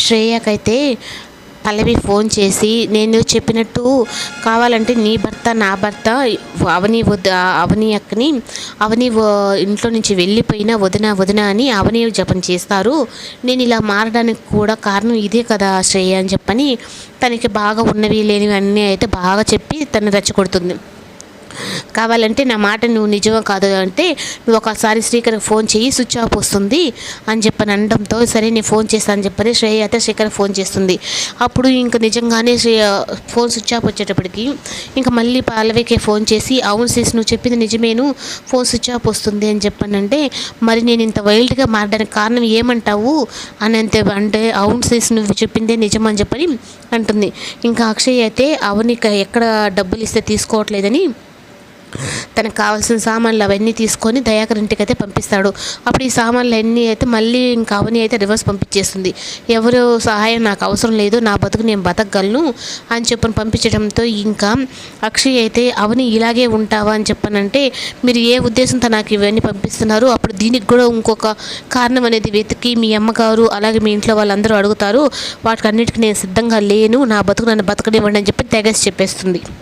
శ్రేయకైతే పల్లవి phone చేసి, నేను చెప్పినట్టు కావాలంటే నీ భర్త నా భర్త అవని అక్కని ఇంట్లో నుంచి వెళ్ళిపోయినా వదిన వదిన అని అవని జపం చేస్తారు. నేను ఇలా మారడానికి కూడా కారణం ఇదే కదా శ్రేయ అని చెప్పని తనకి బాగా ఉన్నవి లేనివి అన్నీ అయితే బాగా చెప్పి తను రెచ్చగొడుతుంది. కావాలంటే నా మాట నువ్వు నిజమో కాదు అంటే నువ్వు ఒకసారి శ్రీకర్కి ఫోన్ చేయి, స్విచ్ ఆఫ్ వస్తుంది అని చెప్పని అనడంతో సరే నేను ఫోన్ చేస్తాను అని చెప్పని శ్రేయ అయితే శ్రీకర్కి ఫోన్ చేస్తుంది. అప్పుడు ఇంక నిజంగానే ఫోన్ స్విచ్ ఆఫ్ వచ్చేటప్పటికి ఇంకా మళ్ళీ పల్లవికి ఫోన్ చేసి, అవును శ్రీస్ నువ్వు చెప్పింది నిజమేను, ఫోన్ స్విచ్ ఆఫ్ వస్తుంది అని చెప్పానంటే, మరి నేను ఇంత వైల్డ్గా మారడానికి కారణం ఏమంటావు అని అంటే అవును శ్రీస్ నువ్వు చెప్పిందే నిజం అని చెప్పని అంటుంది. ఇంకా అక్షయ్ అయితే అవని ఎక్కడ డబ్బులు ఇస్తే తీసుకోవట్లేదని తనకు కావాల్సిన సామాన్లు అవన్నీ తీసుకొని దయాకర్ ఇంటికి అయితే పంపిస్తాడు. అప్పుడు ఈ సామాన్లు అన్నీ అయితే మళ్ళీ ఇంకా అవని అయితే రివర్స్ పంపించేస్తుంది. ఎవరు సహాయం నాకు అవసరం లేదు, నా బతుకు నేను బతకగలను అని చెప్పని పంపించడంతో ఇంకా అక్షయ్ అయితే అవని ఇలాగే ఉంటావా అని చెప్పనంటే, మీరు ఏ ఉద్దేశంతో నాకు ఇవన్నీ పంపిస్తున్నారు, అప్పుడు దీనికి కూడా ఇంకొక కారణం అనేది వెతికి మీ అమ్మగారు అలాగే మీ ఇంట్లో వాళ్ళందరూ అడుగుతారు, వాటికి అన్నిటికీ నేను సిద్ధంగా లేను, నా బతుకు నన్ను బతకనివ్వండి అని చెప్పి తెగేసి చెప్పేస్తుంది.